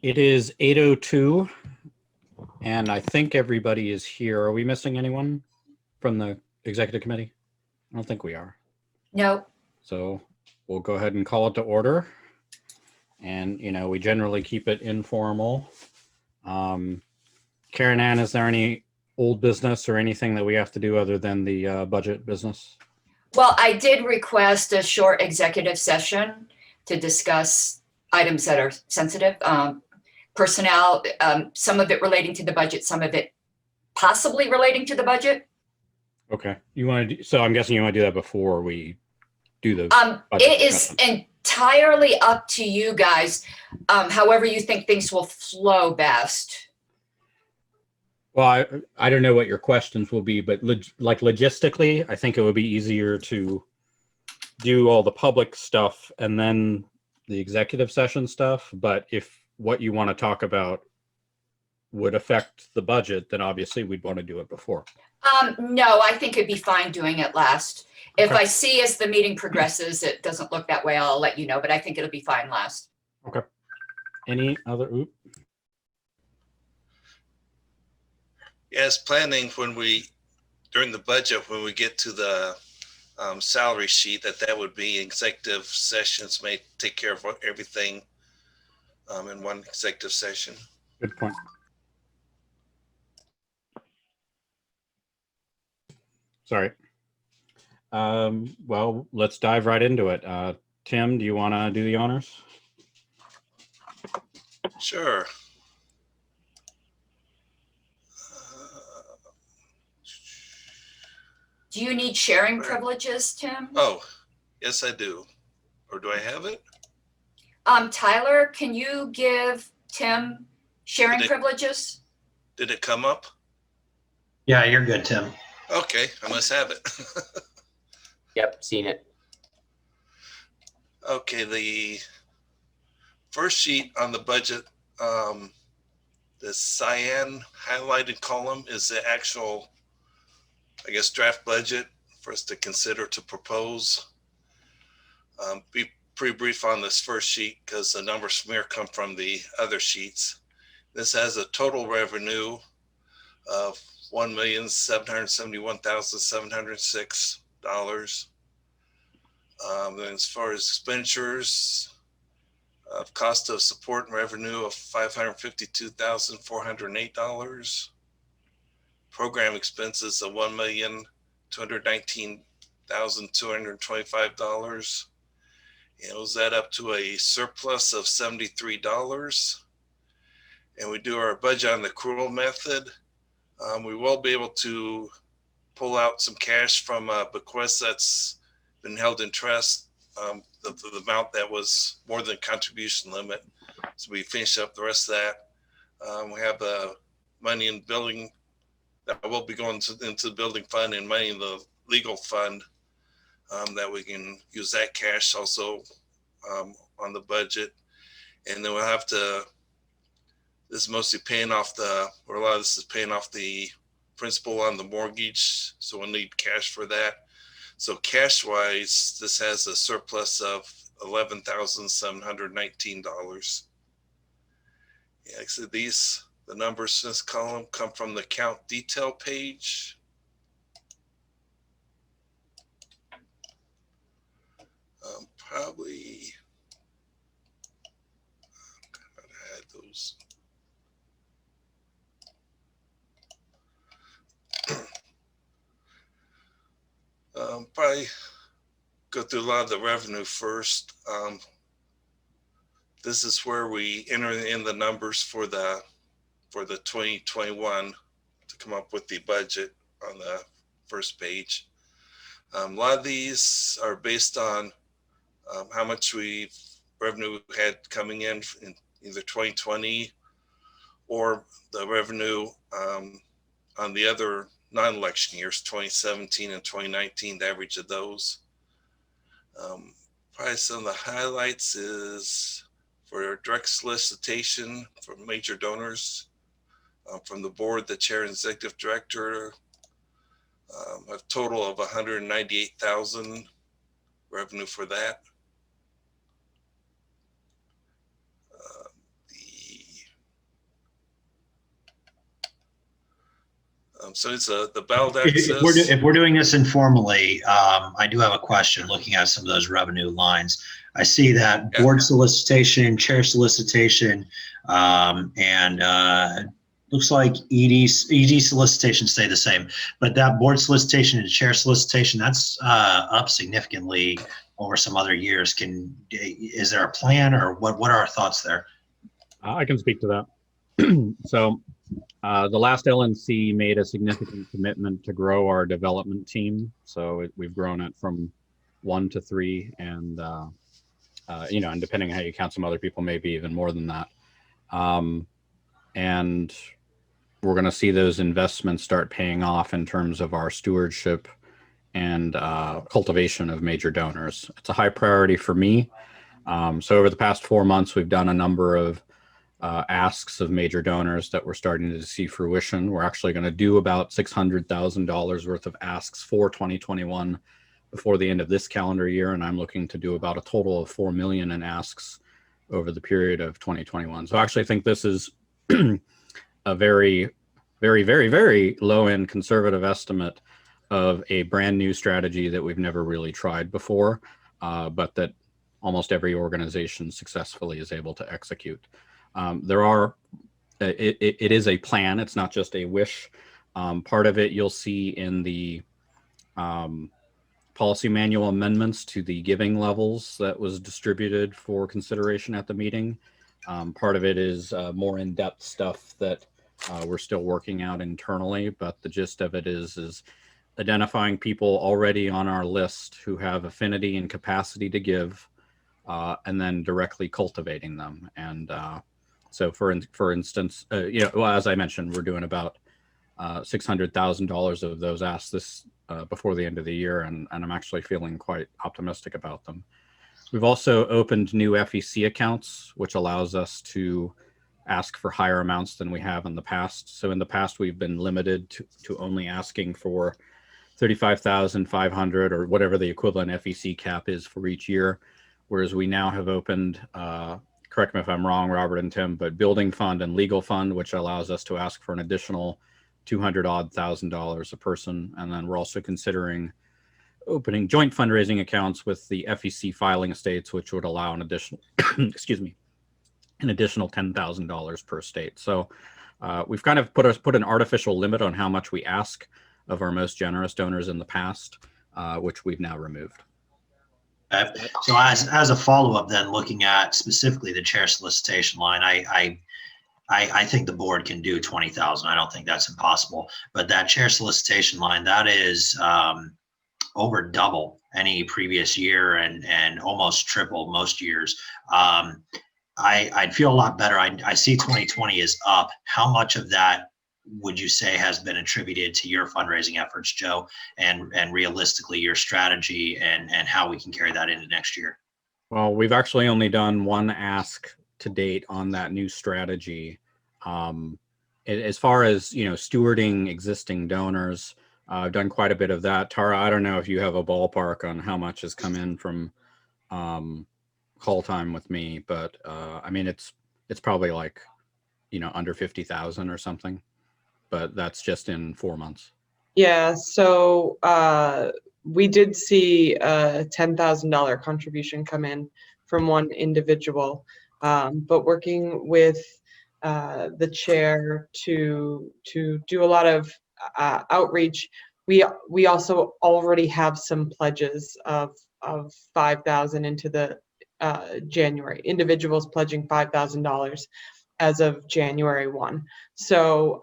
It is 8:02, and I think everybody is here. Are we missing anyone from the executive committee? I don't think we are. No. So we'll go ahead and call it to order. And, we generally keep it informal. Karen Ann, is there any old business or anything that we have to do other than the budget business? Well, I did request a short executive session to discuss items that are sensitive, personnel, some of it relating to the budget, some of it possibly relating to the budget. Okay. So I'm guessing you want to do that before we do the it is entirely up to you guys, however you think things will flow best. Well, I don't know what your questions will be, but logistically, I think it would be easier to do all the public stuff and then the executive session stuff. But if what you want to talk about would affect the budget, then obviously we'd want to do it before. No, I think it'd be fine doing it last. If Okay. I see as the meeting progresses, it doesn't look that way, I'll let you know, but I think it'll be fine last. Okay. Any other? Yes, planning during the budget, when we get to the salary sheet, that would be executive sessions may take care of everything in one executive session. Good point. Sorry. Well, let's dive right into it. Tim, do you want to do the honors? Sure. Do you need sharing privileges, Tim? Oh, yes, I do. Or do I have it? Tyler, can you give Tim sharing privileges? Did it come up? Yeah, you're good, Tim. Okay, I must have it. Yep, seen it. Okay, the first sheet on the budget, the cyan highlighted column is the actual, I guess, draft budget for us to consider to propose. Be pretty brief on this first sheet because the numbers from here come from the other sheets. This has a total revenue of $1,771,706. Then as far as expenditures, cost of support and revenue of $552,408. Program expenses of $1,219,225. And it was that up to a surplus of $73. And we do our budget on the accrual method. We will be able to pull out some cash from a bequest that's been held in trust, the amount that was more than contribution limit. So we finish up the rest of that. We have money in building that will be going into the building fund and money in the legal fund that we can use that cash also on the budget. And then we'll have to, this is mostly paying off a lot of this is paying off the principal on the mortgage. So we'll need cash for that. So cash wise, this has a surplus of $11,719. Yeah, like I said, the numbers in this column come from the account detail page. Probably, I had those. Probably go through a lot of the revenue first. This is where we enter in the numbers for the 2021 to come up with the budget on the first page. A lot of these are based on how much revenue had coming in either 2020 or the revenue on the other non-election years, 2017 and 2019, the average of those. Probably some of the highlights is for direct solicitation from major donors, from the board, the chair and executive director, a total of 198,000 revenue for that. The So it's the ballot If we're doing this informally, I do have a question looking at some of those revenue lines. I see that board solicitation, chair solicitation, and looks like ED solicitation stay the same, but that board solicitation and chair solicitation, that's up significantly over some other years. Is there a plan, or what are our thoughts there? I can speak to that. So the last LNC made a significant commitment to grow our development team. So we've grown it from 1 to 3, and and depending on how you count, some other people, maybe even more than that. And we're going to see those investments start paying off in terms of our stewardship and cultivation of major donors. It's a high priority for me. So over the past 4 months, we've done a number of asks of major donors that we're starting to see fruition. We're actually going to do about $600,000 worth of asks for 2021 before the end of this calendar year, and I'm looking to do about a total of 4 million in asks over the period of 2021. So I actually think this is a very, very, very, very low-end conservative estimate of a brand new strategy that we've never really tried before, but that almost every organization successfully is able to execute. It is a plan. It's not just a wish. Part of it you'll see in the policy manual amendments to the giving levels that was distributed for consideration at the meeting. Part of it is more in-depth stuff that we're still working out internally, but the gist of it is identifying people already on our list who have affinity and capacity to give, and then directly cultivating them. And so for instance, as I mentioned, we're doing about $600,000 of those asks this before the end of the year, and I'm actually feeling quite optimistic about them. We've also opened new FEC accounts, which allows us to ask for higher amounts than we have in the past. So in the past, we've been limited to only asking for $35,500 or whatever the equivalent FEC cap is for each year, whereas we now have opened, correct me if I'm wrong, Robert and Tim, but building fund and legal fund, which allows us to ask for an additional $200,000 a person. And then we're also considering opening joint fundraising accounts with the FEC filing estates, which would allow an additional, excuse me, an additional $10,000 per state. So we've kind of put an artificial limit on how much we ask of our most generous donors in the past, which we've now removed. So as a follow-up, then looking at specifically the chair solicitation line, I think the board can do 20,000. I don't think that's impossible, but that chair solicitation line, that is over double any previous year and almost triple most years. I'd feel a lot better. I see 2020 is up. How much of that would you say has been attributed to your fundraising efforts, Joe, and realistically your strategy and how we can carry that into next year? Well, we've actually only done one ask to date on that new strategy. As far as, stewarding existing donors, I've done quite a bit of that. Tara, I don't know if you have a ballpark on how much has come in from call time with me, but I mean, it's probably like, under 50,000 or something, but that's just in 4 months. Yeah, so we did see a $10,000 contribution come in from one individual, but working with the chair to do a lot of outreach, we also already have some pledges of 5,000 into the January, individuals pledging $5,000 as of January 1. So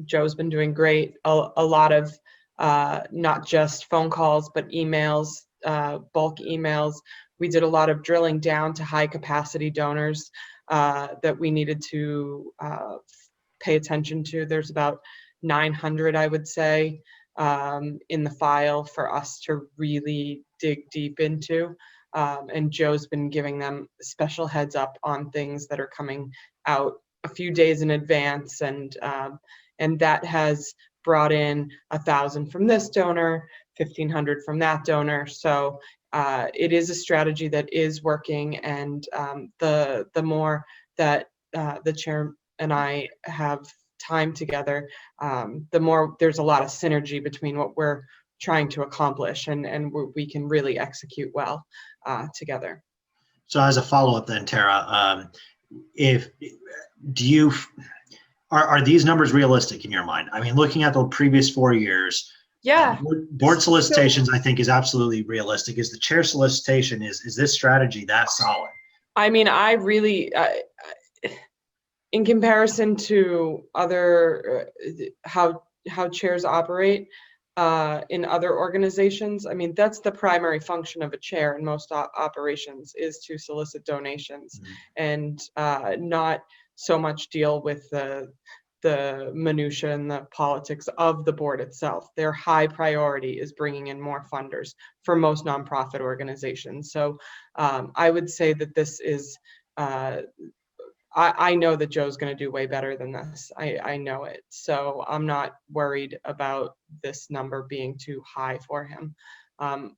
Joe's been doing great. A lot of not just phone calls, but emails, bulk emails. We did a lot of drilling down to high capacity donors that we needed to pay attention to. There's about 900, I would say, in the file for us to really dig deep into. And Joe's been giving them special heads up on things that are coming out a few days in advance, and that has brought in 1,000 from this donor, 1,500 from that donor. So it is a strategy that is working, and the more that the chair and I have time together, the more there's a lot of synergy between what we're trying to accomplish, and we can really execute well together. So as a follow-up then, Tara, are these numbers realistic in your mind? I mean, looking at the previous 4 years, Yeah. board solicitations, I think, is absolutely realistic. Is the chair solicitation, is this strategy that solid? I mean, I really, in comparison to other, how chairs operate in other organizations, I mean, that's the primary function of a chair in most operations, is to solicit donations and not so much deal with the minutia and the politics of the board itself. Their high priority is bringing in more funders for most nonprofit organizations. So I would say that this is, I know that Joe's going to do way better than this. I know it. So I'm not worried about this number being too high for him.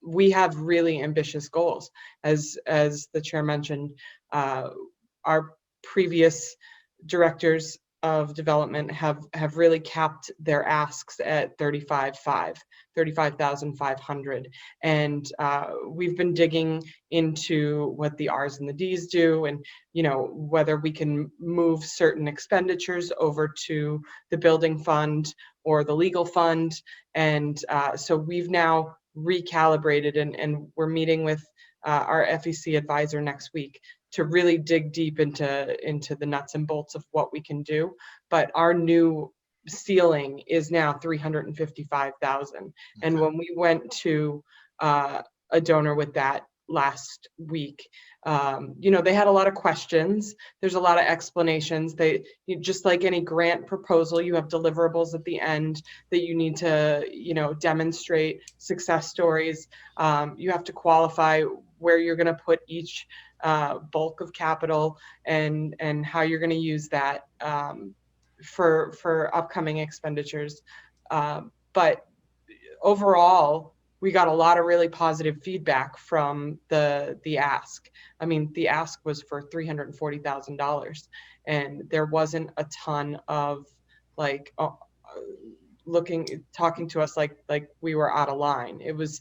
We have really ambitious goals. As the chair mentioned, our previous directors of development have really capped their asks at 35,500. And we've been digging into what the R's and the D's do, and whether we can move certain expenditures over to the building fund or the legal fund. And so we've now recalibrated, and we're meeting with our FEC advisor next week to really dig deep into the nuts and bolts of what we can do. But our new ceiling is now 355,000. And when we went to a donor with that last week, they had a lot of questions. There's a lot of explanations. Just like any grant proposal, you have deliverables at the end that you need to, demonstrate success stories. You have to qualify where you're going to put each bulk of capital and how you're going to use that for upcoming expenditures. But overall, we got a lot of really positive feedback from the ask. I mean, the ask was for $340,000, and there wasn't a ton of talking to us like we were out of line. It was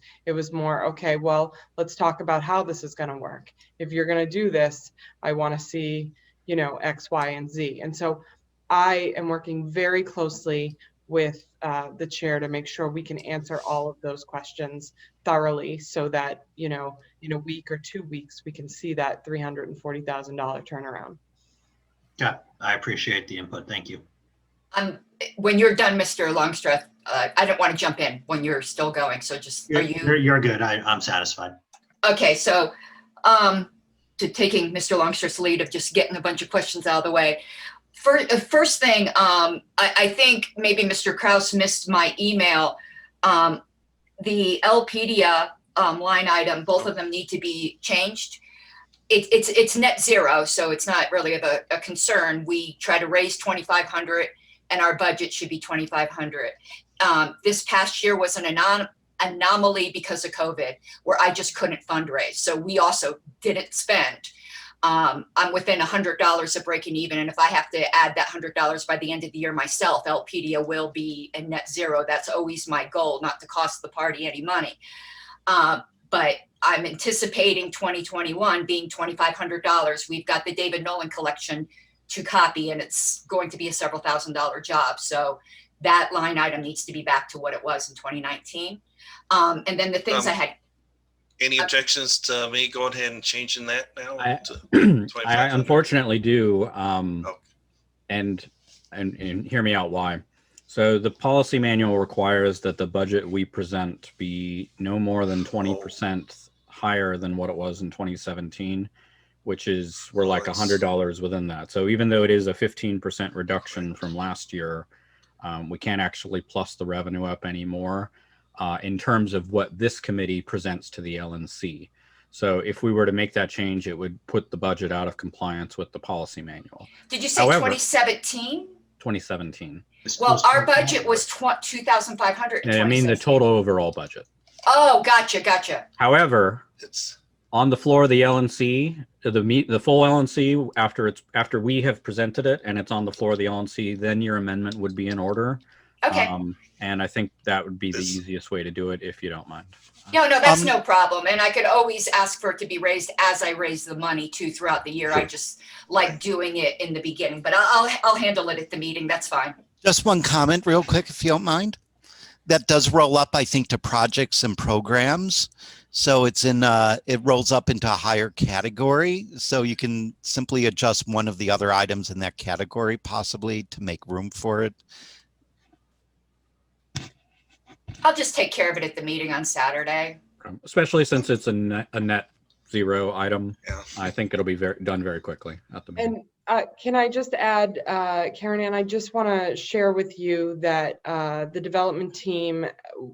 more, okay, well, let's talk about how this is going to work. If you're going to do this, I want to see, X, Y, and Z. And so I am working very closely with the chair to make sure we can answer all of those questions thoroughly, so that, in a week or 2 weeks, we can see that $340,000 turnaround. Yeah, I appreciate the input. Thank you. When you're done, Mr. Longstreth, I don't want to jump in when you're still going. So just, You're good. I'm satisfied. Okay, so to taking Mr. Longstreth's lead of just getting a bunch of questions out of the way. First thing, I think maybe Mr. Kraus missed my email. The LPedia line item, both of them need to be changed. It's net zero, so it's not really of a concern. We try to raise 2,500, and our budget should be 2,500. This past year was an anomaly because of COVID, where I just couldn't fundraise. So we also didn't spend. I'm within $100 of breaking even. And if I have to add that $100 by the end of the year myself, LPedia will be in net zero. That's always my goal, not to cost the party any money. But I'm anticipating 2021 being $2,500. We've got the David Nolan collection to copy, and it's going to be a several $1,000s job. So that line item needs to be back to what it was in 2019. And then the things I had. Any objections to me going ahead and changing that now? I unfortunately do. And hear me out why. So the policy manual requires that the budget we present be no more than 20% higher than what it was in 2017, which is we're like $100 within that. So even though it is a 15% reduction from last year, we can't actually plus the revenue up anymore in terms of what this committee presents to the LNC. So if we were to make that change, it would put the budget out of compliance with the policy manual. Did you say 2017? 2017. Well, our budget was 2,500. I mean the total overall budget. Oh, gotcha. However, on the floor of the LNC, the full LNC, after we have presented it and it's on the floor of the LNC, then your amendment would be in order. Okay. And I think that would be the This- easiest way to do it if you don't mind. No, that's no problem. And I could always ask for it to be raised as I raise the money too throughout the year. I Sure. just like doing it in the beginning, but I'll handle it at the meeting. That's fine. Just one comment real quick, if you don't mind. That does roll up, I think, to projects and programs. So it's it rolls up into a higher category. So you can simply adjust one of the other items in that category possibly to make room for it. I'll just take care of it at the meeting on Saturday. Especially since it's a net zero item. Yeah. I think it'll be done very quickly at the meeting. And can I just add, Karen Ann, I just want to share with you that the development team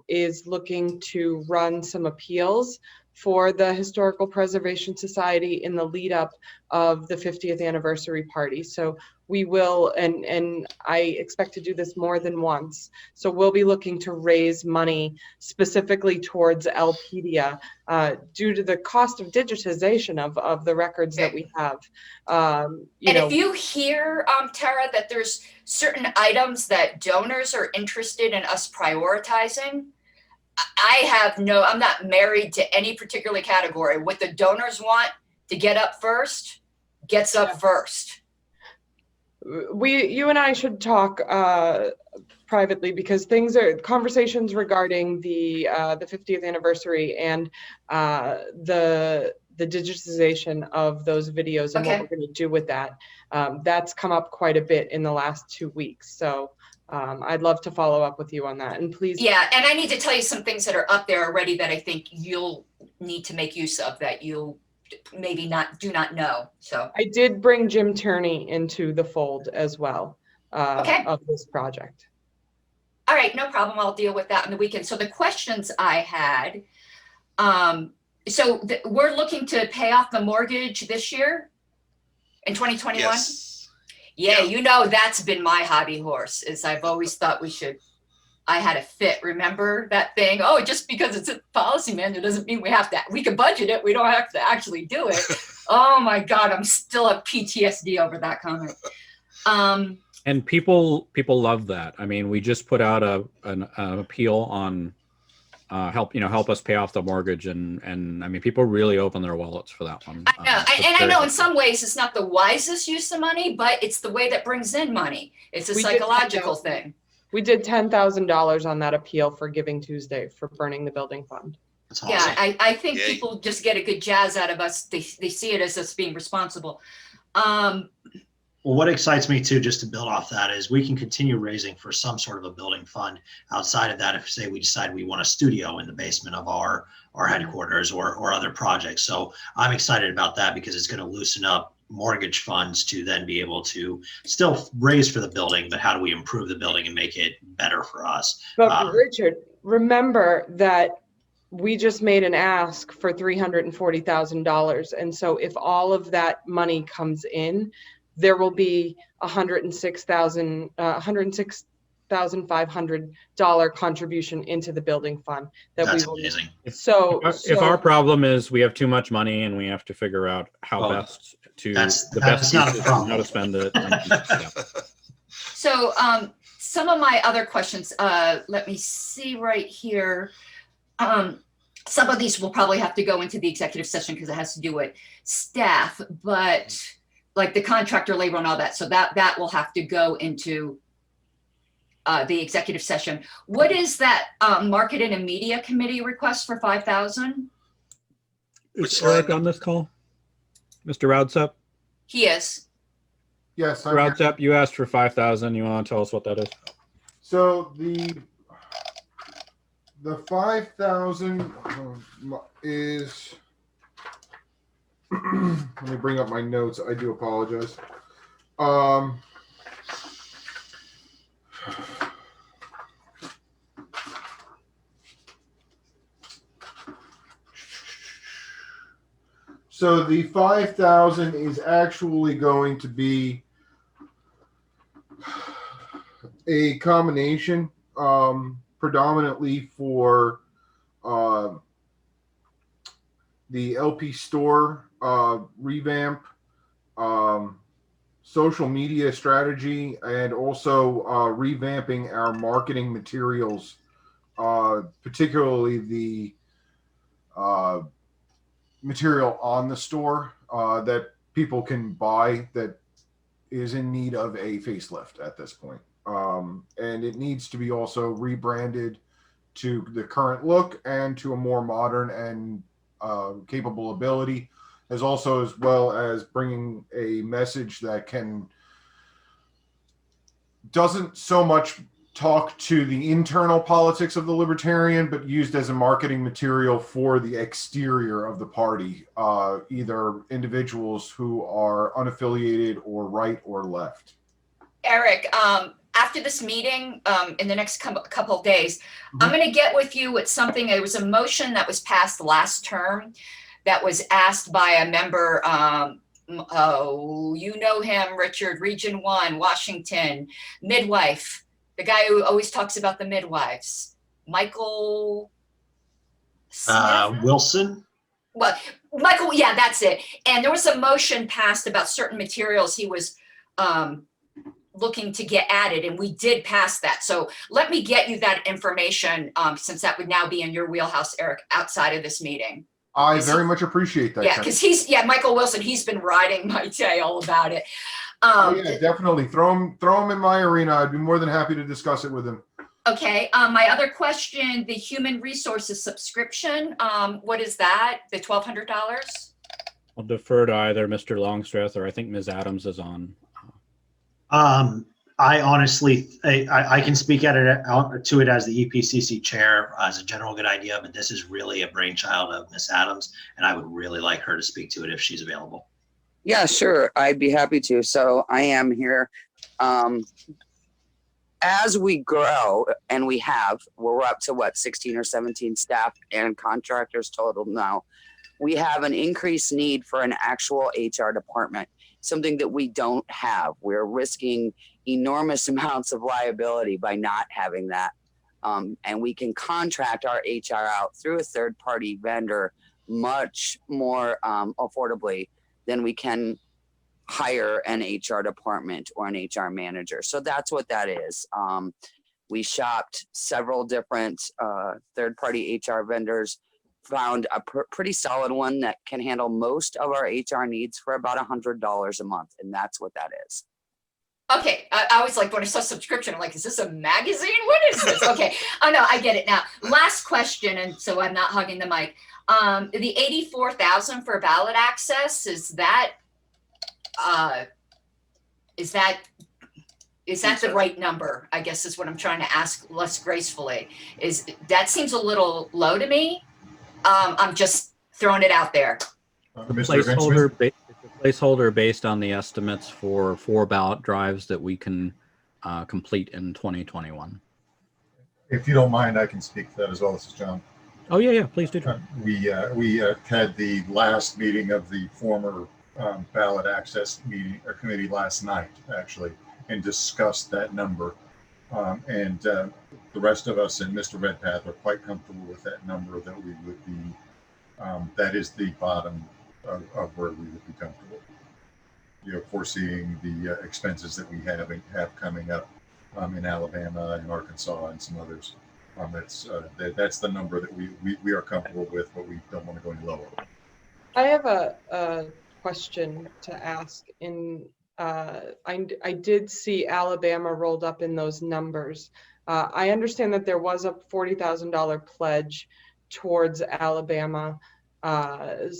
is looking to run some appeals for the Historical Preservation Society in the lead up of the 50th anniversary party. So we will, and I expect to do this more than once. So we'll be looking to raise money specifically towards Elpedia due to the cost of digitization of the records that we have. If you hear, Tara, that there's certain items that donors are interested in us prioritizing, I'm not married to any particular category. What the donors want to get up first, gets up first. You and I should talk privately because conversations regarding the 50th anniversary and the digitization of those videos and what we're going to do with that. That's come up quite a bit in the last 2 weeks. So I'd love to follow up with you on that. And please. Yeah, and I need to tell you some things that are up there already that I think you'll need to make use of that you'll maybe do not know. So I did bring Jim Turney into the fold as well of this project. All right, no problem. I'll deal with that on the weekend. So the questions I had, we're looking to pay off the mortgage this year in 2021? Yes. Yeah, Yeah. that's been my hobby horse, is I've always thought I had a fit. Remember that thing? Oh, just because it's a policy manual doesn't mean we can budget it. We don't have to actually do it. Oh my God, I'm still a PTSD over that comment. And people love that. I mean, we just put out an appeal on help us pay off the mortgage, and I mean, people really open their wallets for that one. I know, I know in some ways it's not the wisest use of money, but it's the way that brings in money. It's a psychological thing. We did $10,000 on that appeal for Giving Tuesday for burning the building fund. That's awesome. Yeah, I think people just get a good jazz out of us. They see it as us being responsible. Well, what excites me too, just to build off that, is we can continue raising for some sort of a building fund outside of that. If say we decide we want a studio in the basement of our headquarters or other projects. So I'm excited about that because it's going to loosen up mortgage funds to then be able to still raise for the building, but how do we improve the building and make it better for us? But Richard, remember that we just made an ask for $340,000. And so if all of that money comes in, there will be $106,500 contribution into the building fund That's amazing. So if our problem is we have too much money and we have to figure out how best to that's not a problem. how to spend it. So some of my other questions, let me see right here. Some of these will probably have to go into the executive session because it has to do with staff, but like the contractor labor and all that. So that will have to go into the executive session. What is that marketing and media committee request for 5,000? Is Eric on this call? Mr. Roudsup? He is. Yes, I'm here. Roudsup, you asked for 5,000. You want to tell us what that is? So the 5,000 is. Let me bring up my notes. I do apologize. So the 5,000 is actually going to be a combination, predominantly for the LP store revamp, social media strategy, and also revamping our marketing materials, particularly the material on the store that people can buy that is in need of a facelift at this point. And it needs to be also rebranded to the current look and to a more modern and capable ability, as well as bringing a message that doesn't so much talk to the internal politics of the Libertarian, but used as a marketing material for the exterior of the party, either individuals who are unaffiliated or right or left. Eric, after this meeting, in the next couple of days, I'm going to get with you with something. It was a motion that was passed last term that was asked by a member. You know him, Richard, Region 1, Washington, midwife, the guy who always talks about the midwives, Michael Smith? Wilson. Well, Michael, yeah, that's it. And there was a motion passed about certain materials he was looking to get added, and we did pass that. So let me get you that information, since that would now be in your wheelhouse, Eric, outside of this meeting. I very much appreciate that. Yeah, because Michael Wilson, he's been riding my tail about it. Yeah, definitely throw him in my arena. I'd be more than happy to discuss it with him. Okay, my other question, the human resources subscription, what is that? The $1,200? I'll defer to either Mr. Longstreth or I think Ms. Adams is on. I honestly, I can speak to it as the EPCC chair as a general good idea, but this is really a brainchild of Ms. Adams, and I would really like her to speak to it if she's available. Yeah, sure. I'd be happy to. So I am here. As we grow, and we're up to what, 16 or 17 staff and contractors total now. We have an increased need for an actual HR department, something that we don't have. We're risking enormous amounts of liability by not having that. And we can contract our HR out through a third-party vendor much more affordably than we can hire an HR department or an HR manager. So that's what that is. We shopped several different third-party HR vendors, found a pretty solid one that can handle most of our HR needs for about $100 a month. And that's what that is. Okay, I was like, when I saw subscription, I'm like, is this a magazine? What is this? Okay, oh no, I get it now. Last question, and so I'm not hugging the mic. The $84,000 for ballot access, is that the right number? I guess is what I'm trying to ask less gracefully. That seems a little low to me. I'm just throwing it out there. Placeholder based on the estimates for 4 ballot drives that we can complete in 2021. If you don't mind, I can speak to that as well. This is John. Oh yeah, please do. We had the last meeting of the former ballot access committee last night, actually, and discussed that number. And the rest of us and Mr. Redpath are quite comfortable with that number, that we would be, that is the bottom of where we would be comfortable. Foreseeing the expenses that we have coming up in Alabama and Arkansas and some others. That's the number that we are comfortable with, but we don't want to go any lower. I have a question to ask. I did see Alabama rolled up in those numbers. I understand that there was a $40,000 pledge towards Alabama's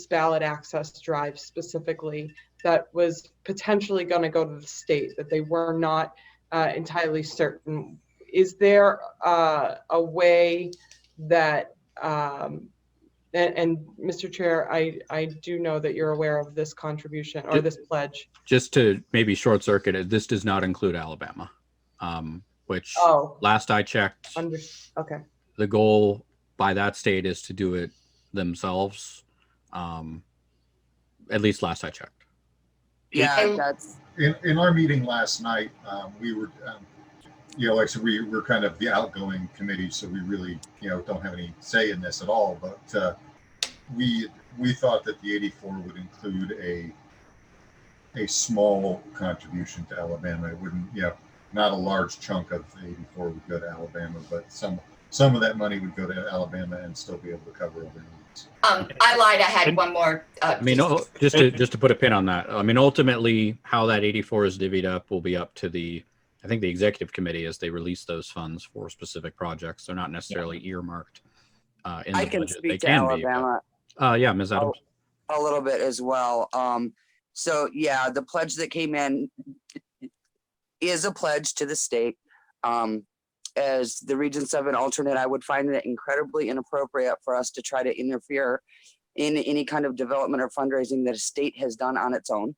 ballot access drive specifically that was potentially going to go to the state, that they were not entirely certain. Is there a way that, and Mr. Chair, I do know that you're aware of this contribution or this pledge. Just to maybe short circuit it, this does not include Alabama, which last I checked, okay. The goal by that state is to do it themselves. At least last I checked. Yeah, that's in our meeting last night. We were, like I said, we're kind of the outgoing committee, so we really, don't have any say in this at all. But we thought that the 84 would include a small contribution to Alabama. It wouldn't, not a large chunk of the 84 would go to Alabama, but some of that money would go to Alabama and still be able to cover other needs. I lied. I had one more. I mean, just to put a pin on that. I mean, ultimately, how that 84 is divvied up will be up to I think the executive committee as they release those funds for specific projects. They're not necessarily earmarked in the I can budget. speak They to can Alabama be. But, yeah, Ms. Adams. a little bit as well. So yeah, the pledge that came in is a pledge to the state. As the Region 7 alternate, I would find it incredibly inappropriate for us to try to interfere in any kind of development or fundraising that a state has done on its own.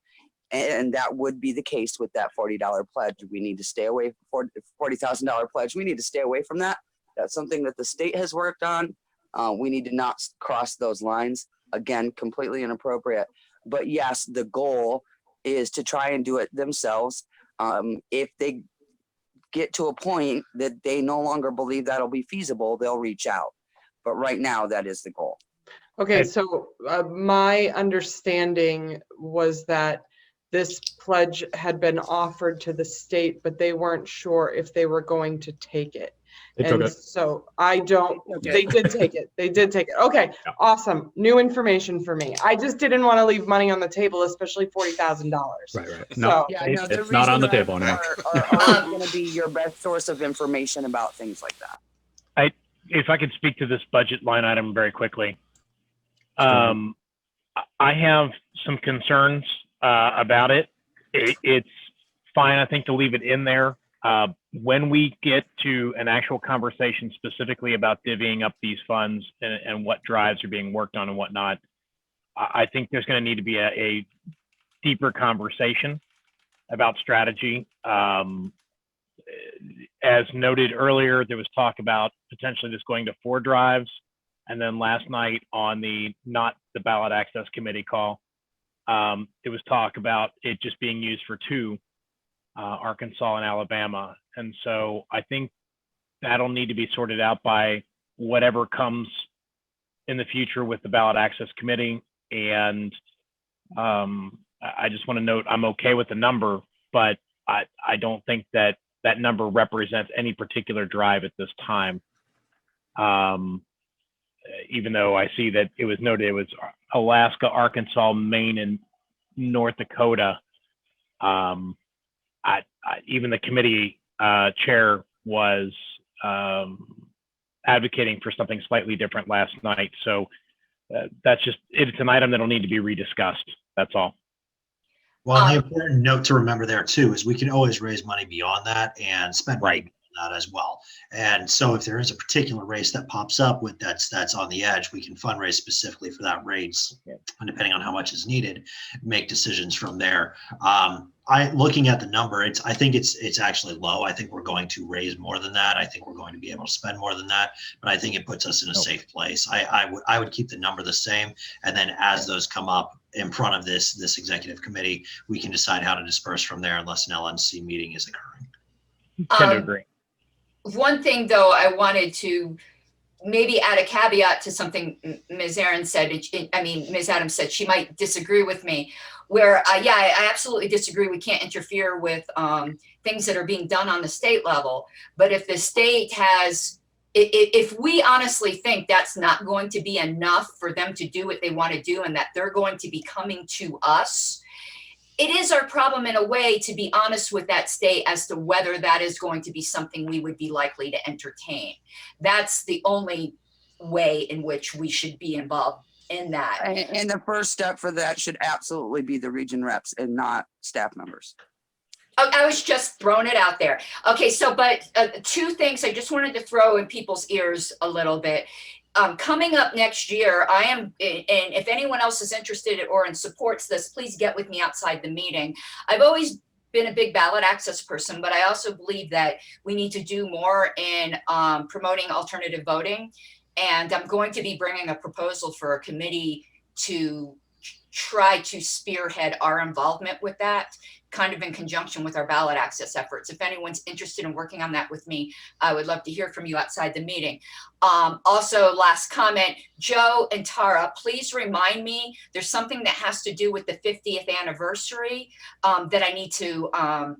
And that would be the case with that $40 pledge. We need to stay away from $40,000 pledge. We need to stay away from that. That's something that the state has worked on. We need to not cross those lines. Again, completely inappropriate. But yes, the goal is to try and do it themselves. If they get to a point that they no longer believe that'll be feasible, they'll reach out. But right now, that is the goal. Okay, so my understanding was that this pledge had been offered to the state, but they weren't sure if they were going to take it. So I don't, they did take it. They did take it. Okay, yeah. Awesome. New information for me. I just didn't want to leave money on the table, especially $40,000. Right. No, it's not on the table anymore. Are going to be your best source of information about things like that. If I could speak to this budget line item very quickly. I have some concerns about it. It's fine, I think, to leave it in there. When we get to an actual conversation specifically about divvying up these funds and what drives are being worked on and whatnot, I think there's going to need to be a deeper conversation about strategy. As noted earlier, there was talk about potentially this going to 4 drives. And then last night on not the ballot access committee call, it was talk about it just being used for 2, Arkansas and Alabama. And so I think that'll need to be sorted out by whatever comes in the future with the ballot access committee. And I just want to note, I'm okay with the number, but I don't think that number represents any particular drive at this time. Even though I see that it was noted it was Alaska, Arkansas, Maine, and North Dakota. Even the committee chair was advocating for something slightly different last night. So that's just, it's an item that'll need to be rediscussed. That's all. Well, the important note to remember there too is we can always raise money beyond that and spend money beyond that as well. And so if there is a particular race that pops up with that's on the edge, we can fundraise specifically for that race, and depending on how much is needed, make decisions from there. Looking at the number, I think it's actually low. I think we're going to raise more than that. I think we're going to be able to spend more than that, but I think it puts us in a safe place. I would keep the number the same, and then as those come up in front of this executive committee, we can decide how to disperse from there unless an LNC meeting is occurring. Tend to agree. One thing though, I wanted to maybe add a caveat to something Ms. Adams said. She might disagree with me, where I absolutely disagree. We can't interfere with things that are being done on the state level. But if the state has, if we honestly think that's not going to be enough for them to do what they want to do and that they're going to be coming to us, it is our problem in a way to be honest with that state as to whether that is going to be something we would be likely to entertain. That's the only way in which we should be involved in that. And the first step for that should absolutely be the region reps and not staff members. I was just throwing it out there. Okay, so but 2 things I just wanted to throw in people's ears a little bit. Coming up next year, I am, and if anyone else is interested or supports this, please get with me outside the meeting. I've always been a big ballot access person, but I also believe that we need to do more in promoting alternative voting. And I'm going to be bringing a proposal for a committee to try to spearhead our involvement with that, kind of in conjunction with our ballot access efforts. If anyone's interested in working on that with me, I would love to hear from you outside the meeting. Also, last comment, Joe and Tara, please remind me, there's something that has to do with the 50th anniversary that I need to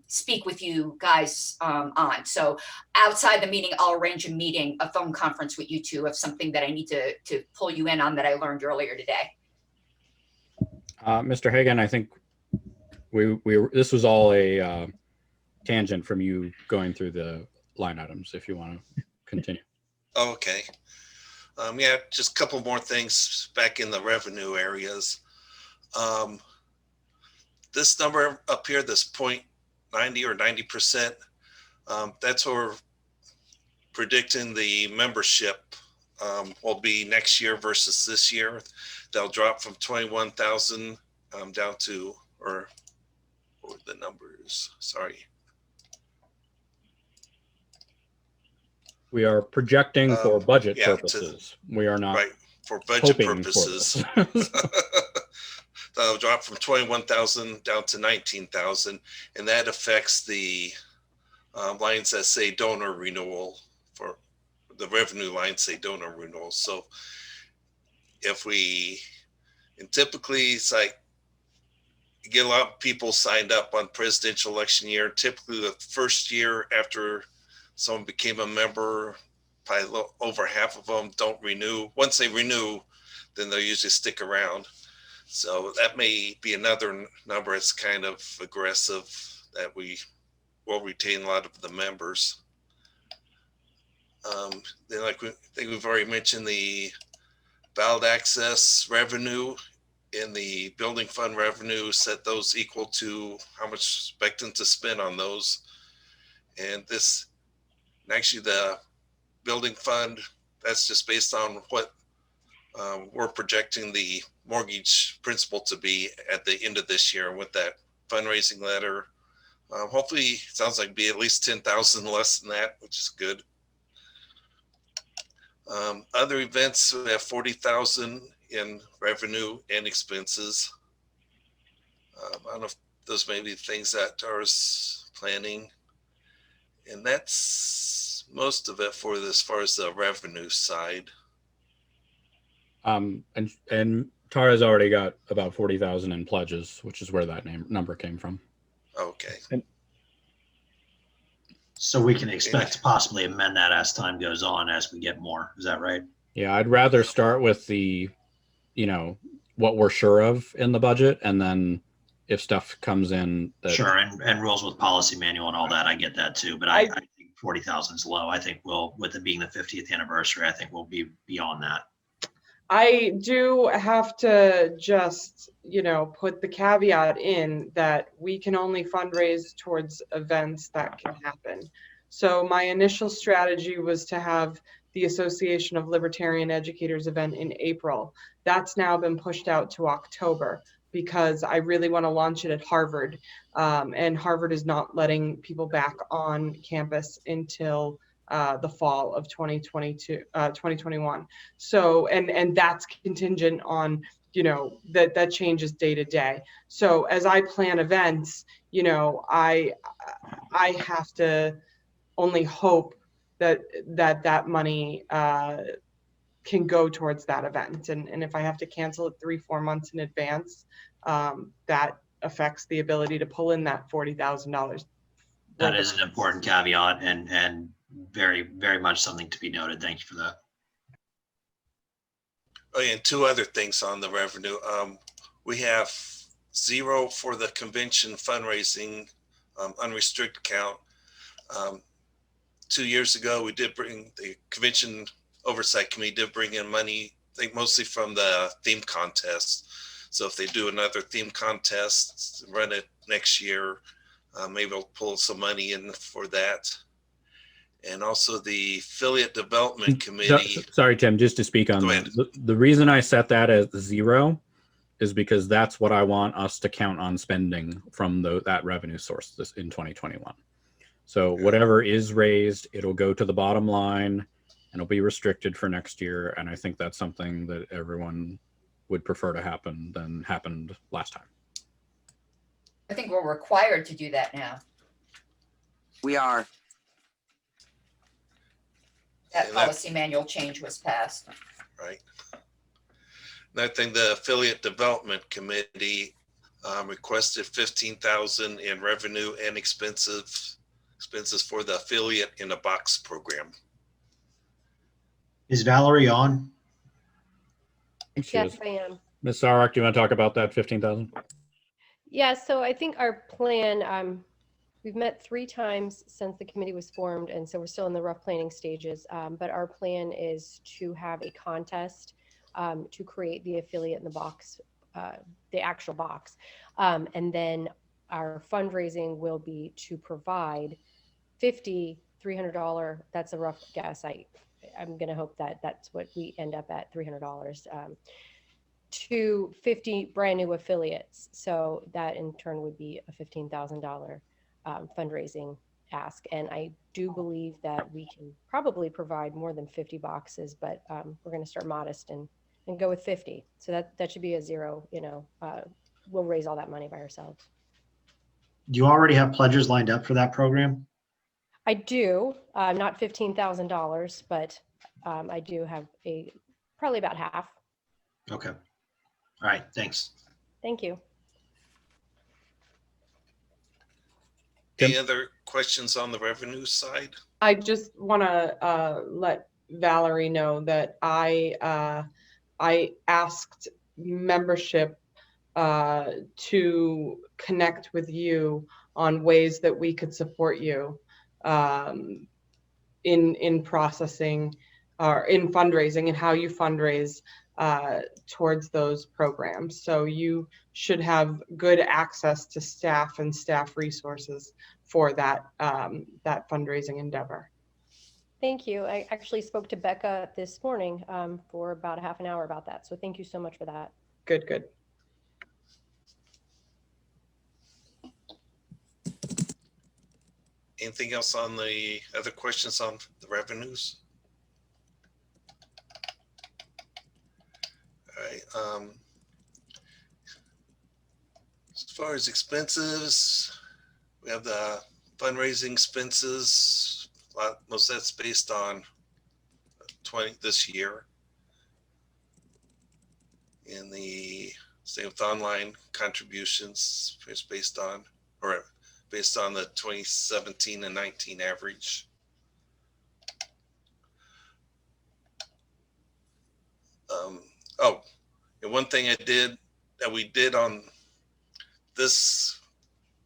speak with you guys on. So outside the meeting, I'll arrange a meeting, a phone conference with you two of something that I need to pull you in on that I learned earlier today. Mr. Hagan, I think this was all a tangent from you going through the line items, if you want to continue. Okay. Yeah, just a couple more things back in the revenue areas. This number up here, this 0.90 or 90%, that's what we're predicting the membership will be next year versus this year. They'll drop from 21,000 down to, or what were the numbers? Sorry. We are projecting for budget yeah, purposes. We are not right for budget hoping purposes. They'll drop from 21,000 down to 19,000, and that affects the lines that say donor renewal. For the revenue lines say donor renewal. So if we, and typically it's like you get a lot of people signed up on presidential election year. Typically the first year after someone became a member, probably over half of them don't renew. Once they renew, then they'll usually stick around. So that may be another number that's kind of aggressive, that we will retain a lot of the members. Then I think we've already mentioned the ballot access revenue in the building fund revenue, set those equal to how much expecting to spend on those. And this, actually the building fund, that's just based on what we're projecting the mortgage principal to be at the end of this year. With that fundraising letter, hopefully it sounds like be at least 10,000 less than that, which is good. Other events, we have 40,000 in revenue and expenses. I don't know if those may be things that Tara's planning. And that's most of it for this, as far as the revenue side. And Tara's already got about 40,000 in pledges, which is where that number came from. Okay. So we can expect to possibly amend that as time goes on, as we get more. Is that right? Yeah, I'd rather start with the, what we're sure of in the budget, and then if stuff comes in that, Sure, and rules with policy manual and all that, I get that too. But I think 40,000 is low. I think with it being the 50th anniversary, I think we'll be beyond that. I do have to just, put the caveat in that we can only fundraise towards events that can happen. So my initial strategy was to have the Association of Libertarian Educators event in April. That's now been pushed out to October because I really want to launch it at Harvard. And Harvard is not letting people back on campus until the fall of 2021. So, and that's contingent on, that changes day to day. So as I plan events, I have to only hope that money can go towards that event. And if I have to cancel it 3-4 months in advance, that affects the ability to pull in that $40,000. That is an important caveat and very, very much something to be noted. Thank you for that. Oh, yeah, and two other things on the revenue. We have 0 for the convention fundraising unrestricted account. 2 years ago, we did bring the convention oversight committee did bring in money, I think mostly from the theme contest. So if they do another theme contest, run it next year, maybe we'll pull some money in for that. And also the affiliate development committee. Sorry, Tim, just to speak on that. The reason I set that as 0 is because that's what I want us to count on spending from that revenue source in 2021. So whatever is raised, it'll go to the bottom line and it'll be restricted for next year. And I think that's something that everyone would prefer to happen than happened last time. I think we're required to do that now. We are. That And policy manual change was passed. right. And I think the Affiliate Development Committee requested 15,000 in revenue and expenses for the Affiliate in a Box program. Is Valerie on? Yes, I am. Ms. Zarek, do you want to talk about that 15,000? Yeah, so I think our plan, we've met 3 times since the committee was formed, and so we're still in the rough planning stages. But our plan is to have a contest to create the affiliate in the box, the actual box. And then our fundraising will be to provide $300. That's a rough guess. I'm going to hope that that's what we end up at, $300. To 50 brand new affiliates. So that in turn would be a $15,000 fundraising ask. And I do believe that we can probably provide more than 50 boxes, but we're going to start modest and go with 50. So that should be a zero, we'll raise all that money by ourselves. Do you already have pledges lined up for that program? I do, not $15,000, but I do have probably about half. Okay. All right, thanks. Thank you. Any other questions on the revenue side? I just want to let Valerie know that I asked membership to connect with you on ways that we could support you in processing or in fundraising and how you fundraise towards those programs. So you should have good access to staff and staff resources for that that fundraising endeavor. Thank you. I actually spoke to Becca this morning for about a half an hour about that. So thank you so much for that. Good, good. Anything else on the other questions on the revenues? All right. As far as expenses, we have the fundraising expenses. Most of that's based on this year. In the same with online contributions, it's based on the 2017 and 19 average. And one thing we did on this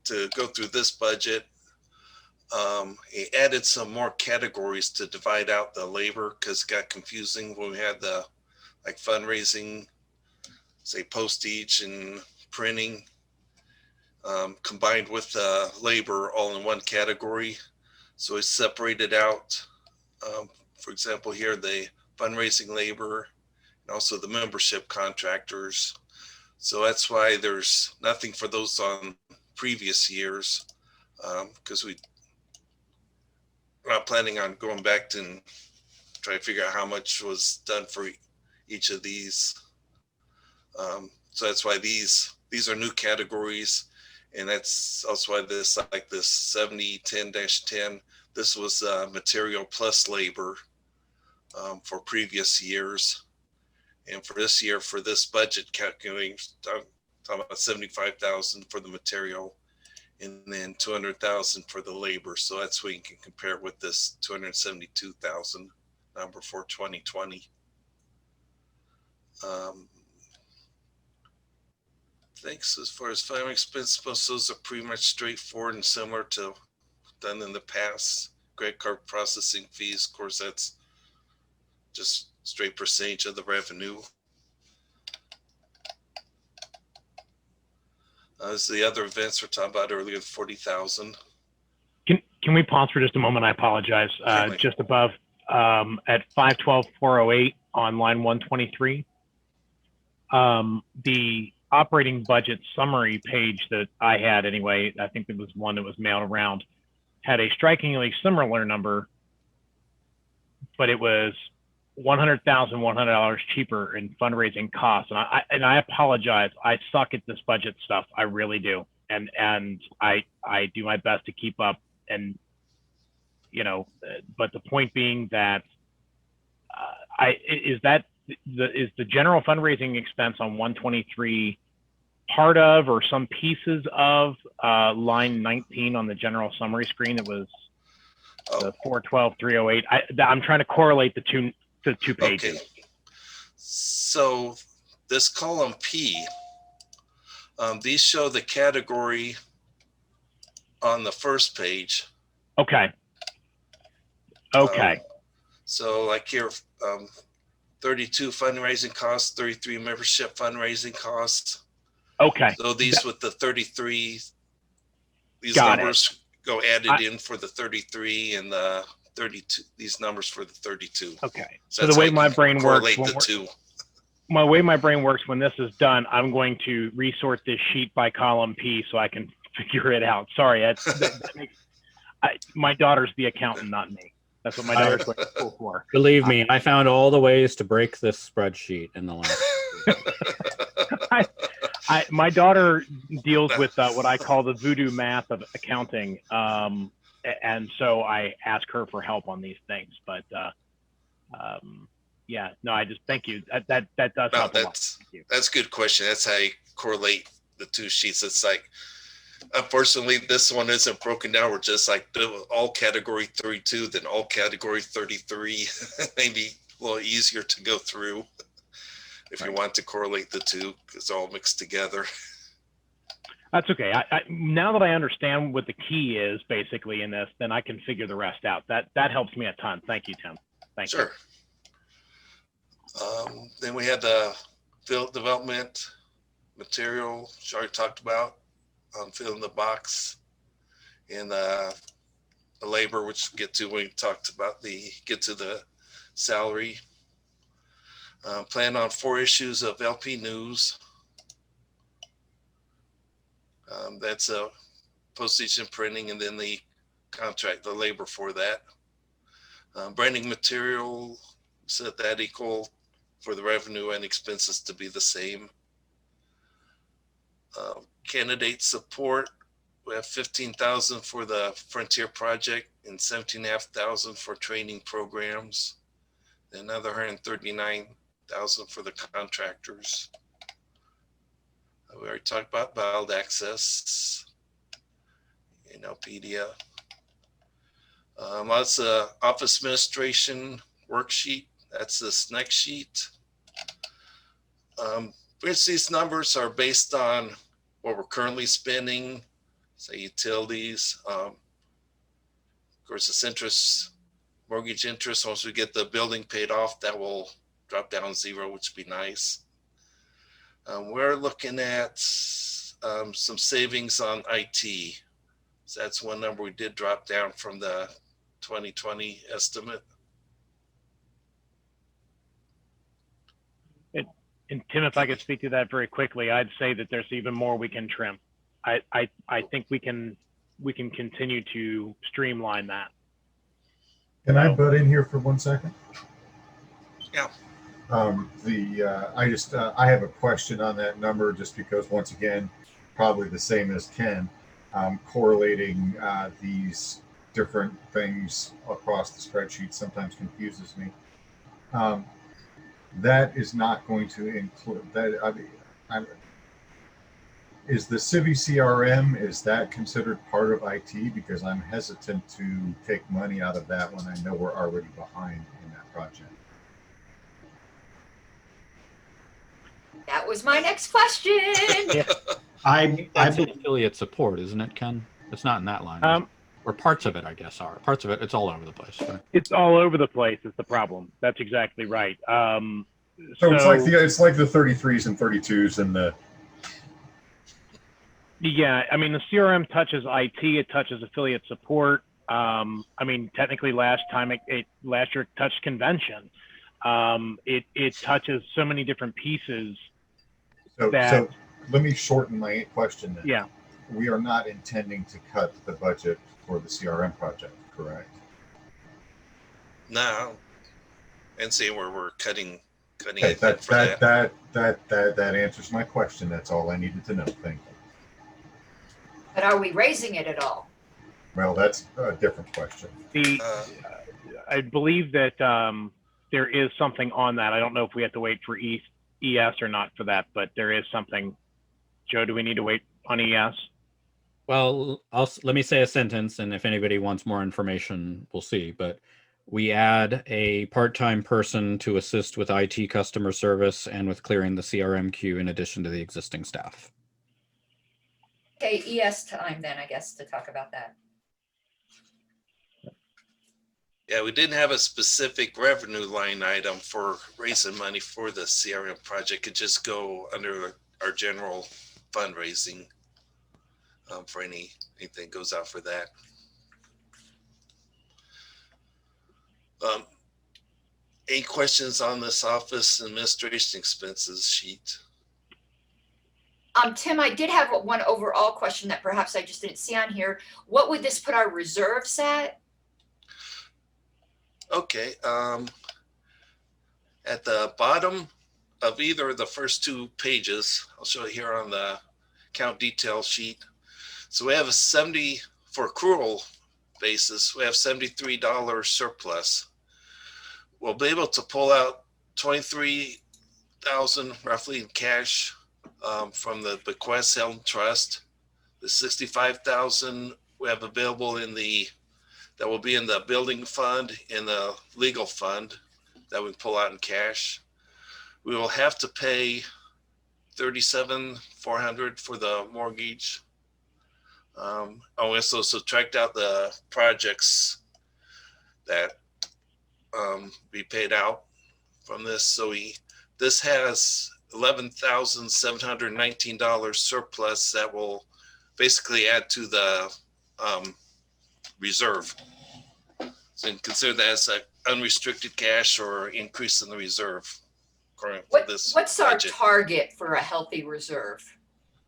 to go through this budget, it added some more categories to divide out the labor because it got confusing when we had the fundraising, say postage and printing, combined with the labor all in one category. So it's separated out, for example, here, the fundraising labor and also the membership contractors. So that's why there's nothing for those on previous years, because we're not planning on going back and try to figure out how much was done for each of these. So that's why these are new categories. And that's also why this 7010-10, this was material plus labor for previous years. And for this year, for this budget calculating, talking about 75,000 for the material and then 200,000 for the labor. So that's what you can compare with this 272,000 number for 2020. Thanks. As far as filing expenses, most of those are pretty much straightforward and similar to done in the past. Credit card processing fees, of course, that's just straight percentage of the revenue. As the other events we're talking about earlier, 40,000. Can we pause for just a moment? I apologize. Just above at 512-408 on line 123, the operating budget summary page that I had anyway, I think it was one that was mailed around, had a strikingly similar number, but it was $100,100 cheaper in fundraising costs. And I apologize. I suck at this budget stuff. I really do. and I do my best to keep up, and but the point being that is the general fundraising expense on 123 part of or some pieces of line 19 on the general summary screen? It was the 412,308. I'm trying to correlate the two pages. Okay. So this column P, these show the category on the first page. Okay. Okay. So like here, 32 fundraising costs, 33 membership fundraising costs. Okay. So these with the 33, these Got numbers go added in for the 33 and the 32, these numbers for the 32. Okay. So that's the way how you my can brain works, correlate the two. my way my brain works when this is done, I'm going to resort this sheet by column P so I can figure it out. Sorry, that makes, my daughter's the accountant, not me. That's what my daughter's going to school for. Believe me, I found all the ways to break this spreadsheet in the last. My daughter deals with what I call the voodoo math of accounting, and so I ask her for help on these things. But yeah, no, I just thank you. That does help a lot. Thank you. That's a good question. That's how you correlate the two sheets. It's like, unfortunately, this one isn't broken down. We're just like all category 32, then all category 33. Maybe a little easier to go through if you want to correlate the two, because it's all mixed together. That's okay. Now that I understand what the key is basically in this, then I can figure the rest out. That helps me a ton. Thank you, Tim. Thank you. Then we had the field development material, which I already talked about, filling the box, and the labor, which get to when we talked about get to the salary. Plan on 4 issues of LP News. That's postage and printing, and then the contract, the labor for that. Branding material, set that equal for the revenue and expenses to be the same. Candidate support, we have 15,000 for the Frontier project and 17,500 for training programs. Another 139,000 for the contractors. We already talked about ballot access, Pedia. That's the office administration worksheet. That's this next sheet. Which these numbers are based on what we're currently spending, say utilities. Of course, this interest, mortgage interest, once we get the building paid off, that will drop down 0, which would be nice. We're looking at some savings on IT. So that's one number we did drop down from the 2020 estimate. And Tim, if I could speak to that very quickly, I'd say that there's even more we can trim. I think we can continue to streamline that. Can I butt in here for 1 second? Yeah. I have a question on that number, just because once again, probably the same as Ken, correlating these different things across the spreadsheet sometimes confuses me. That is not going to include that. Is the Civi CRM, is that considered part of IT? Because I'm hesitant to take money out of that when I know we're already behind in that project. That was my next question. Yeah. I affiliate support, isn't it, Ken? It's not in that line. Or parts of it, I guess, are. Parts of it, it's all over the place. Right? It's all over the place is the problem. That's exactly right. So it's like the 33s and 32s and the. Yeah, I mean, the CRM touches IT, it touches affiliate support. I mean, technically last year it touched convention. It touches so many different pieces. So let me shorten my question then. Yeah. We are not intending to cut the budget for the CRM project, correct? No. And see where we're cutting Okay, anything for that. That answers my question. That's all I needed to know. Thank you. But are we raising it at all? Well, that's a different question. I believe that there is something on that. I don't know if we have to wait for ES or not for that, but there is something. Joe, do we need to wait on ES? Well, let me say a sentence, and if anybody wants more information, we'll see. But we add a part-time person to assist with IT customer service and with clearing the CRM queue in addition to the existing staff. Okay, ES time then, I guess, to talk about that. Yeah, we didn't have a specific revenue line item for raising money for the CRM project. It just go under our general fundraising for anything goes out for that. Any questions on this office administration expenses sheet? Tim, I did have one overall question that perhaps I just didn't see on here. What would this put our reserves at? Okay, at the bottom of either of the first two pages, I'll show you here on the account detail sheet. So we have a 70 for accrual basis. We have $73 surplus. We'll be able to pull out 23,000 roughly in cash from the bequest held trust. The 65,000 we have available that will be in the building fund, in the legal fund that we pull out in cash. We will have to pay $37,400 for the mortgage. I also subtract out the projects that be paid out from this. So this has $11,719 surplus that will basically add to the reserve. So you can consider that as unrestricted cash or increase in the reserve. What's our target for a healthy reserve?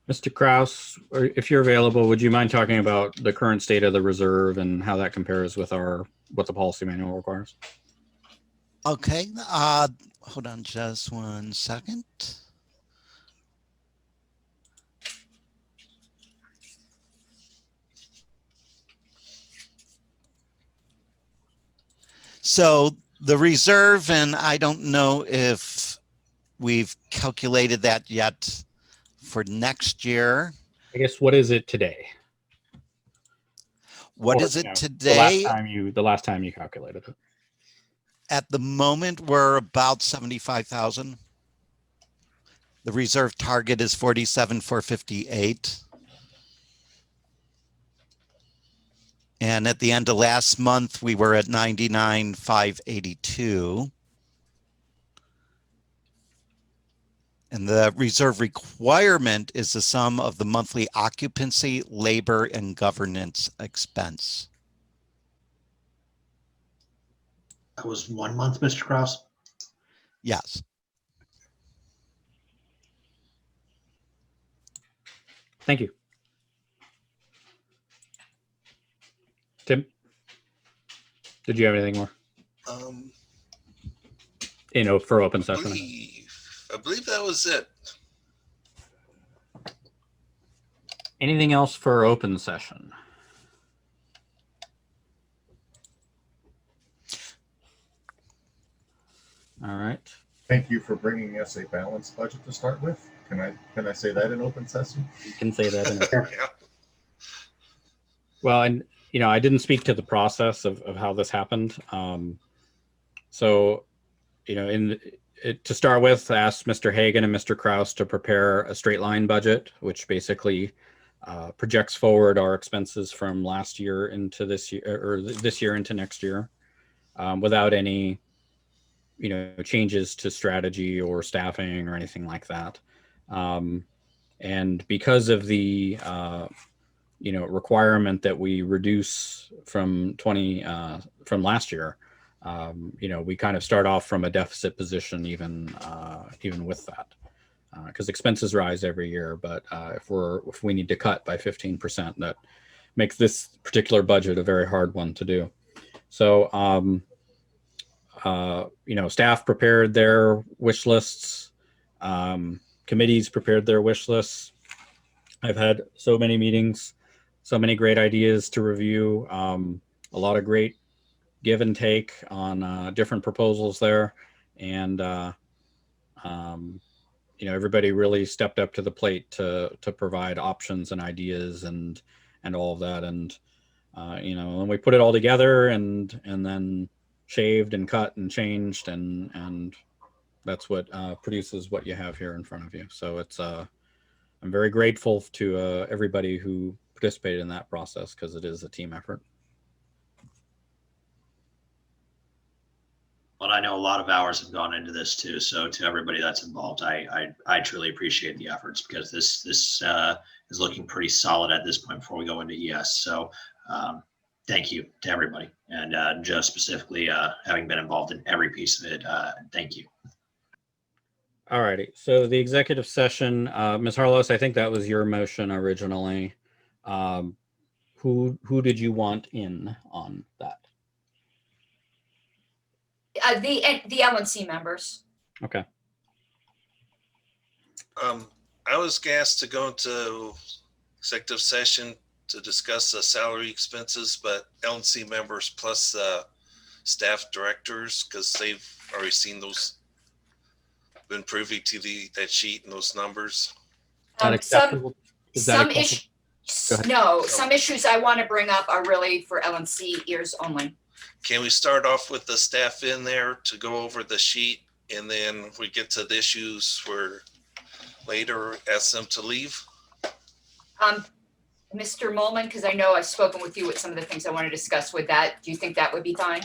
Mr. Kraus, or if you're available, would you mind talking about the current state of the reserve and how that compares with what the policy manual requires? Okay, hold on just 1 second. So the reserve, and I don't know if we've calculated that yet for next year. I guess, what is it today? What is it today? The last time you calculated it. At the moment, we're about 75,000. The reserve target is 47,458. And at the end of last month, we were at 99,582. And the reserve requirement is the sum of the monthly occupancy, labor, and governance expense. That was 1 month, Mr. Kraus? Yes. Thank you. Tim, did you have anything more? For open session. I believe that was it. Anything else for open session? All right. Thank you for bringing us a balanced budget to start with. Can I say that in open session? You can say that in open. Well, and I didn't speak to the process of how this happened. So, to start with, I asked Mr. Hagan and Mr. Kraus to prepare a straight line budget, which basically projects forward our expenses from last year into this year, or this year into next year, without any, changes to strategy or staffing or anything like that. And because of the, requirement that we reduce from last year, we kind of start off from a deficit position, even with that, because expenses rise every year. But if we need to cut by 15%, that makes this particular budget a very hard one to do. So, staff prepared their wish lists, committees prepared their wish lists. I've had so many meetings so many great ideas to review. A lot of great give and take on different proposals there, and everybody really stepped up to the plate to provide options and ideas and all of that. And when we put it all together and then shaved and cut and changed, and that's what produces what you have here in front of you. So it's I'm very grateful to everybody who participated in that process, because it is a team effort. Well, I know a lot of hours have gone into this too. So to everybody that's involved, I truly appreciate the efforts, because this is looking pretty solid at this point before we go into ES. So thank you to everybody, and Joe specifically, having been involved in every piece of it. Thank you. All righty. So the executive session, Ms. Harlos, I think that was your motion originally. Who did you want in on that? The LNC members. Okay. I was asked to go into executive session to discuss the salary expenses, but LNC members plus staff directors, because they've already seen those, been privy to that sheet and those numbers. Some issues I want to bring up are really for LNC ears only. Can we start off with the staff in there to go over the sheet, and then we get to the issues where later ask them to leave? Mr. Molman, because I know I've spoken with you with some of the things I want to discuss with that. Do you think that would be fine?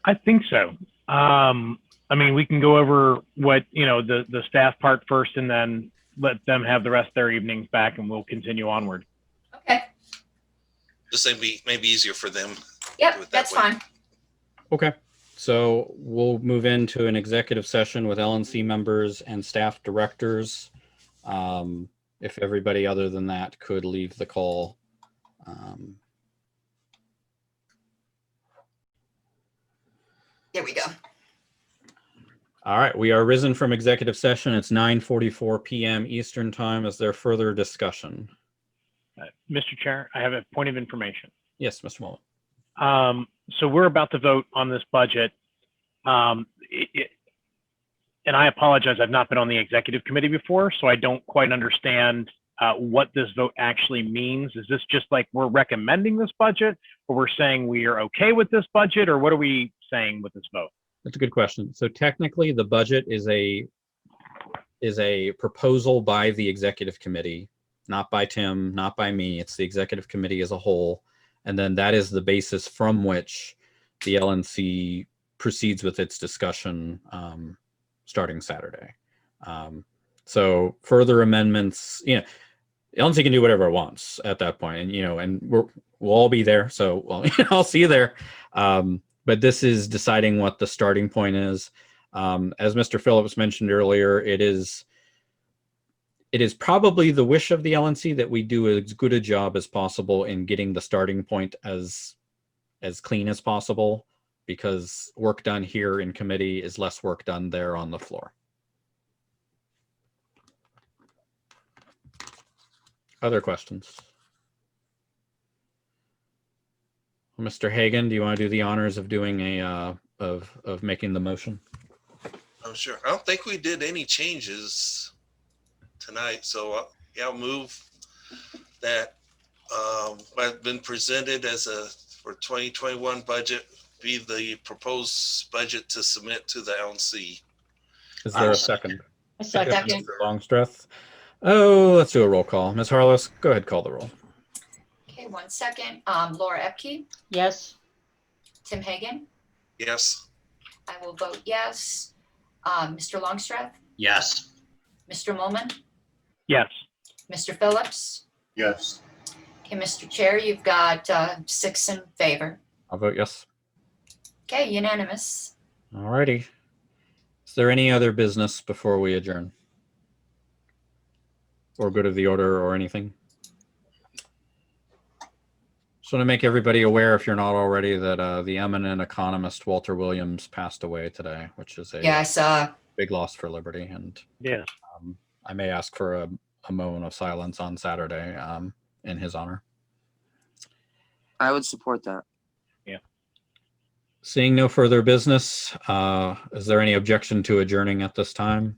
I think so. I mean, we can go over what, the staff part first, and then let them have the rest of their evenings back, and we'll continue onward. Okay. Just maybe easier for them. Yep, that's fine. Okay. So we'll move into an executive session with LNC members and staff directors. If everybody other than that could leave the call. There we go. All right, we are risen from executive session. It's 9:44 p.m. Eastern time. Is there further discussion? Mr. Chair, I have a point of information. Yes, Mr. Mullen. So we're about to vote on this budget. And I apologize, I've not been on the executive committee before, so I don't quite understand what this vote actually means. Is this just like we're recommending this budget, or we're saying we are okay with this budget, or what are we saying with this vote? That's a good question. So technically, the budget is a proposal by the executive committee, not by Tim, not by me. It's the executive committee as a whole. And then that is the basis from which the LNC proceeds with its discussion starting Saturday. So further amendments, the LNC can do whatever it wants at that point, and we'll all be there. So I'll see you there. But this is deciding what the starting point is. As Mr. Phillips mentioned earlier, it is probably the wish of the LNC that we do as good a job as possible in getting the starting point as clean as possible, because work done here in committee is less work done there on the floor. Other questions? Mr. Hagan, do you want to do the honors of doing of making the motion? I'm sure. I don't think we did any changes tonight, so I'll move that what's been presented for 2021 budget be the proposed budget to submit to the LNC. Is there a second? A second. Mr. Longstreth. Oh, let's do a roll call. Ms. Harlos, go ahead, call the roll. Okay, 1 second. Laura Epke, Yes. Tim Hagan. Yes. I will vote yes. Mr. Longstreth, Yes. Mr. Molman, Yes. Mr. Phillips. Yes. Okay, Mr. Chair, you've got 6 in favor. I'll vote yes. Okay, unanimous. All righty. Is there any other business before we adjourn? Or good of the order or anything? Just want to make everybody aware, if you're not already, that the eminent economist Walter Williams passed away today, which is a Yeah, I saw. big loss for liberty. And Yeah. I may ask for a moment of silence on Saturday in his honor. I would support that. Seeing no further business, is there any objection to adjourning at this time?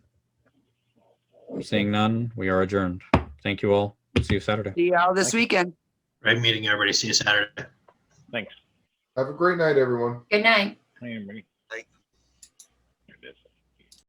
Seeing none, we are adjourned. Thank you all. See you Saturday. See y'all this weekend. Great meeting, everybody. See you Saturday. Thanks. Have a great night, everyone. Good night. Hey, everybody.